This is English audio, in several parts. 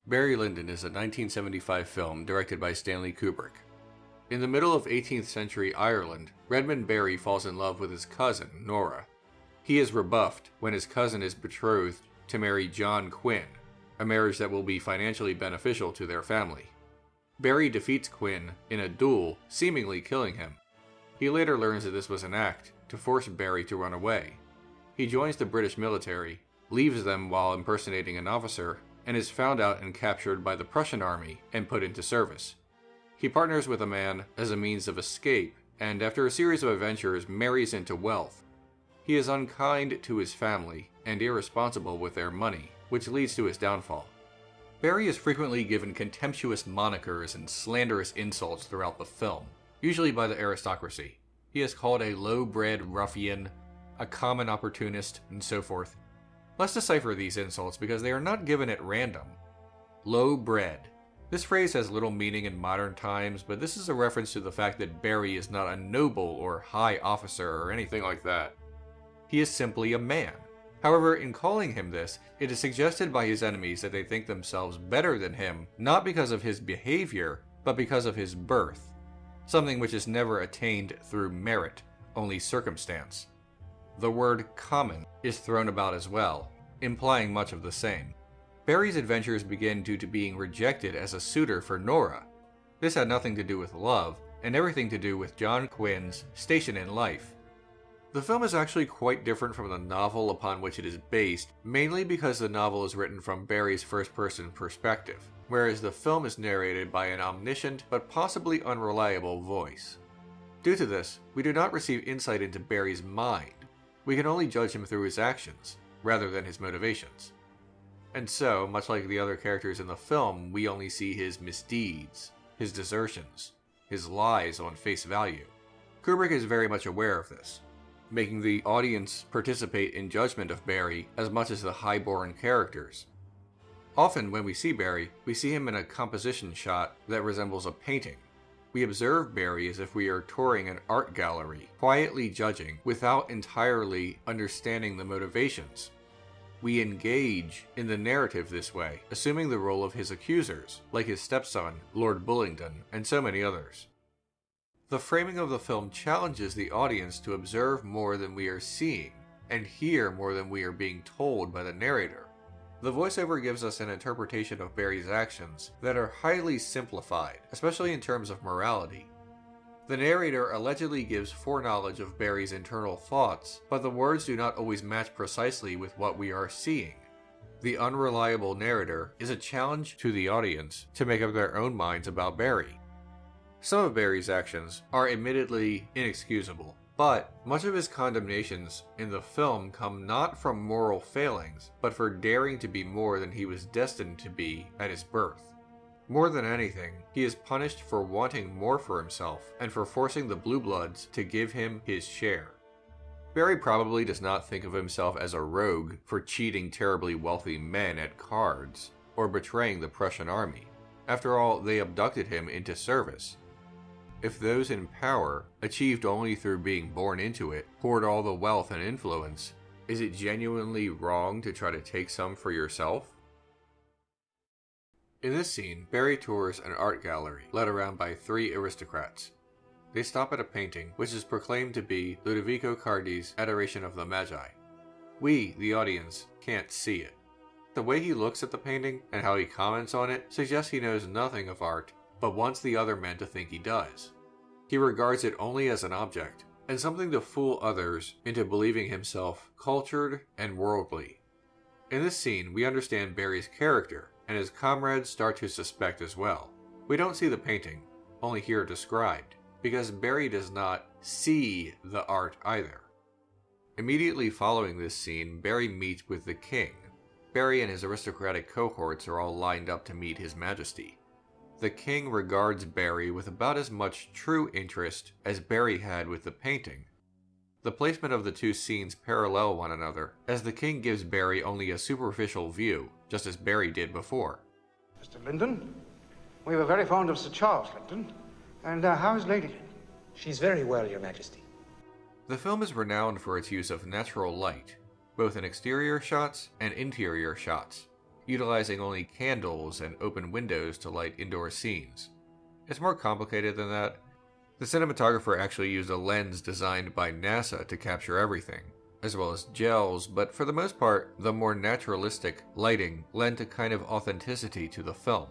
Barry Lyndon is a 1975 film directed by Stanley Kubrick. In the middle of 18th century Ireland, Redmond Barry falls in love with his cousin, Nora. He is rebuffed when his cousin is betrothed to marry John Quinn, a marriage that will be financially beneficial to their family. Barry defeats Quinn in a duel, seemingly killing him. He later learns that this was an act to force Barry to run away. He joins the British military, leaves them while impersonating an officer, and is found out and captured by the Prussian army and put into service. He partners with a man as a means of escape, and after a series of adventures marries into wealth. He is unkind to his family and irresponsible with their money, which leads to his downfall. Barry is frequently given contemptuous monikers and slanderous insults throughout the film, usually by the aristocracy. He is called a low-bred ruffian, a common opportunist, and so forth. Let's decipher these insults because they are not given at random. Low-bred. This phrase has little meaning in modern times, but this is a reference to the fact that Barry is not a noble or high officer or anything like that. He is simply a man. However, in calling him this, it is suggested by his enemies that they think themselves better than him, not because of his behavior, but because of his birth. Something which is never attained through merit, only circumstance. The word common is thrown about as well, implying much of the same. Barry's adventures begin due to being rejected as a suitor for Nora. This had nothing to do with love, and everything to do with John Quinn's station in life. The film is actually quite different from the novel upon which it is based, mainly because the novel is written from Barry's first-person perspective, whereas the film is narrated by an omniscient but possibly unreliable voice. Due to this, we do not receive insight into Barry's mind. We can only judge him through his actions, rather than his motivations. And so, much like the other characters in the film, we only see his misdeeds, his desertions, his lies on face value. Kubrick is very much aware of this, making the audience participate in judgment of Barry as much as the high-born characters. Often when we see Barry, we see him in a composition shot that resembles a painting. We observe Barry as if we are touring an art gallery, quietly judging without entirely understanding the motivations. We engage in the narrative this way, assuming the role of his accusers, like his stepson, Lord Bullingdon, and so many others. The framing of the film challenges the audience to observe more than we are seeing, and hear more than we are being told by the narrator. The voiceover gives us an interpretation of Barry's actions that are highly simplified, especially in terms of morality. The narrator allegedly gives foreknowledge of Barry's internal thoughts, but the words do not always match precisely with what we are seeing. The unreliable narrator is a challenge to the audience to make up their own minds about Barry. Some of Barry's actions are admittedly inexcusable, but much of his condemnations in the film come not from moral failings, but for daring to be more than he was destined to be at his birth. More than anything, he is punished for wanting more for himself and for forcing the Blue Bloods to give him his share. Barry probably does not think of himself as a rogue for cheating terribly wealthy men at cards or betraying the Prussian army. After all, they abducted him into service. If those in power, achieved only through being born into it, hoard all the wealth and influence, is it genuinely wrong to try to take some for yourself? In this scene, Barry tours an art gallery led around by three aristocrats. They stop at a painting which is proclaimed to be Ludovico Cardi's Adoration of the Magi. We, the audience, can't see it. The way he looks at the painting and how he comments on it suggests he knows nothing of art, but wants the other men to think he does. He regards it only as an object, and something to fool others into believing himself cultured and worldly. In this scene, we understand Barry's character, and his comrades start to suspect as well. We don't see the painting, only hear it described, because Barry does not see the art either. Immediately following this scene, Barry meets with the king. Barry and his aristocratic cohorts are all lined up to meet His Majesty. The king regards Barry with about as much true interest as Barry had with the painting. The placement of the two scenes parallel one another, as the king gives Barry only a superficial view, just as Barry did before. Mr. Lyndon, we were very fond of Sir Charles Lyndon. And how is Lady Lyndon? She's very well, Your Majesty. The film is renowned for its use of natural light, both in exterior shots and interior shots. utilizing only candles and open windows to light indoor scenes. It's more complicated than that. The cinematographer actually used a lens designed by NASA to capture everything, as well as gels, but for the most part, the more naturalistic lighting lent a kind of authenticity to the film.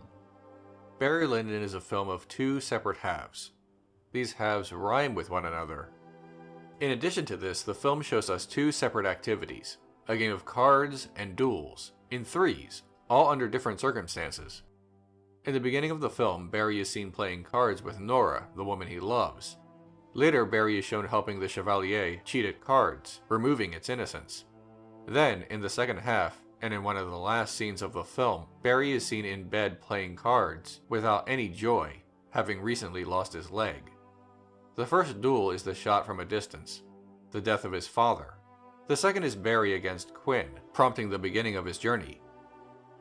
Barry Lyndon is a film of two separate halves. These halves rhyme with one another. In addition to this, the film shows us two separate activities, a game of cards and duels, in threes, all under different circumstances. In the beginning of the film, Barry is seen playing cards with Nora, the woman he loves. Later, Barry is shown helping the Chevalier cheat at cards, removing its innocence. Then, in the second half, and in one of the last scenes of the film, Barry is seen in bed playing cards without any joy, having recently lost his leg. The first duel is the shot from a distance, the death of his father. The second is Barry against Quinn, prompting the beginning of his journey.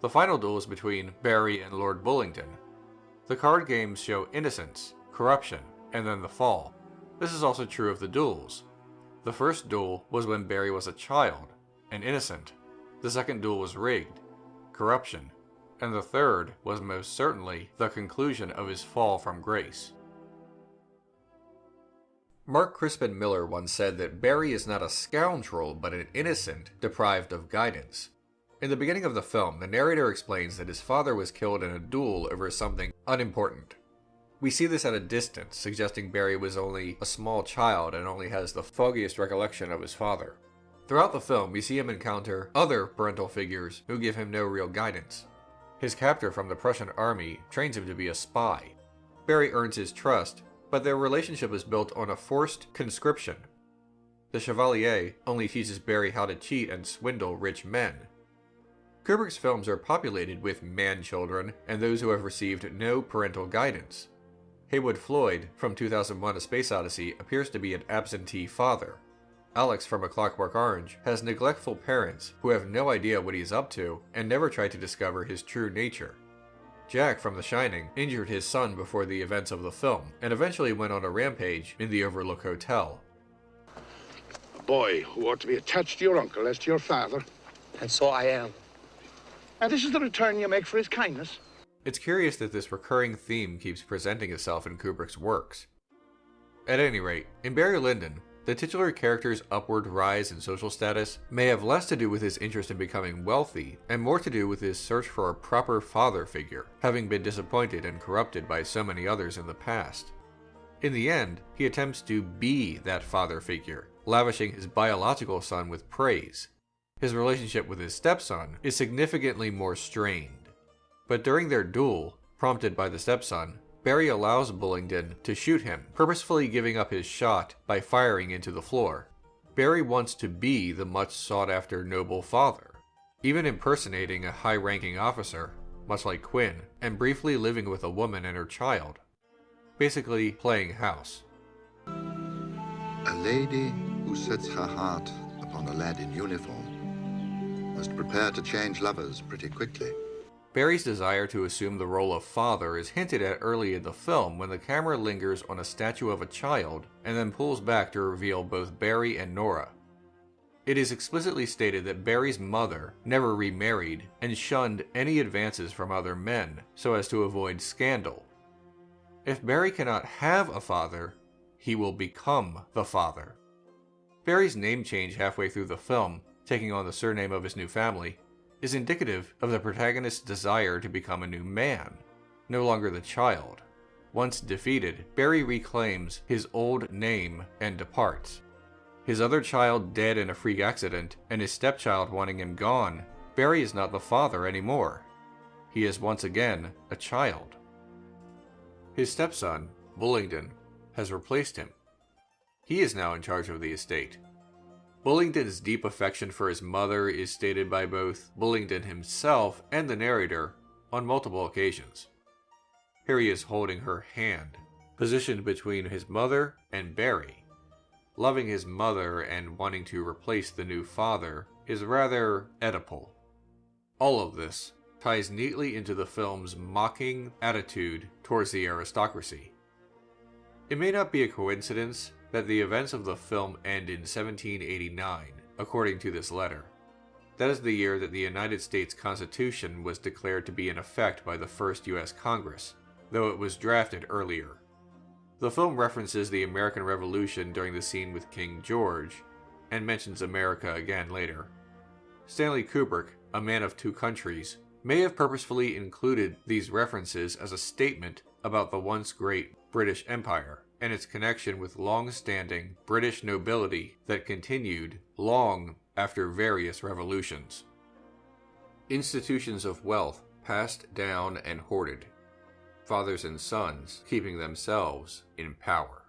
The final duel is between Barry and Lord Bullingdon. The card games show innocence, corruption, and then the fall. This is also true of the duels. The first duel was when Barry was a child, and innocent. The second duel was rigged, corruption, and the third was most certainly the conclusion of his fall from grace. Mark Crispin Miller once said that Barry is not a scoundrel but an innocent deprived of guidance. In the beginning of the film, the narrator explains that his father was killed in a duel over something unimportant. We see this at a distance, suggesting Barry was only a small child and only has the foggiest recollection of his father. Throughout the film, we see him encounter other parental figures who give him no real guidance. His captor from the Prussian army trains him to be a spy. Barry earns his trust, but their relationship is built on a forced conscription. The Chevalier only teaches Barry how to cheat and swindle rich men. Kubrick's films are populated with man-children and those who have received no parental guidance. Heywood Floyd from 2001: A Space Odyssey appears to be an absentee father. Alex from A Clockwork Orange has neglectful parents who have no idea what he is up to and never try to discover his true nature. Jack from The Shining injured his son before the events of the film and eventually went on a rampage in the Overlook Hotel. A boy who ought to be attached to your uncle as to your father. And so I am. And this is the return you make for his kindness? It's curious that this recurring theme keeps presenting itself in Kubrick's works. At any rate, in Barry Lyndon, the titular character's upward rise in social status may have less to do with his interest in becoming wealthy and more to do with his search for a proper father figure, having been disappointed and corrupted by so many others in the past. In the end, he attempts to be that father figure, lavishing his biological son with praise. His relationship with his stepson is significantly more strained. But during their duel, prompted by the stepson, Barry allows Bullingdon to shoot him, purposefully giving up his shot by firing into the floor. Barry wants to be the much sought-after noble father, even impersonating a high-ranking officer, much like Quinn, and briefly living with a woman and her child. Basically, playing house. A lady who sets her heart upon a lad in uniform must prepare to change lovers pretty quickly. Barry's desire to assume the role of father is hinted at early in the film when the camera lingers on a statue of a child and then pulls back to reveal both Barry and Nora. It is explicitly stated that Barry's mother never remarried and shunned any advances from other men so as to avoid scandal. If Barry cannot have a father, he will become the father. Barry's name change halfway through the film, taking on the surname of his new family, is indicative of the protagonist's desire to become a new man, no longer the child. Once defeated, Barry reclaims his old name and departs. His other child dead in a freak accident, and his stepchild wanting him gone, Barry is not the father anymore. He is once again a child. His stepson, Bullingdon, has replaced him. He is now in charge of the estate. Bullingdon's deep affection for his mother is stated by both Bullingdon himself and the narrator on multiple occasions. Here he is holding her hand, positioned between his mother and Barry. Loving his mother and wanting to replace the new father is rather Oedipal. All of this ties neatly into the film's mocking attitude towards the aristocracy. It may not be a coincidence that the events of the film end in 1789, according to this letter. That is the year that the United States Constitution was declared to be in effect by the first U.S. Congress, though it was drafted earlier. The film references the American Revolution during the scene with King George, and mentions America again later. Stanley Kubrick, a man of two countries, may have purposefully included these references as a statement about the once great British Empire and its connection with long-standing British nobility that continued long after various revolutions. Institutions of wealth passed down and hoarded, fathers and sons keeping themselves in power.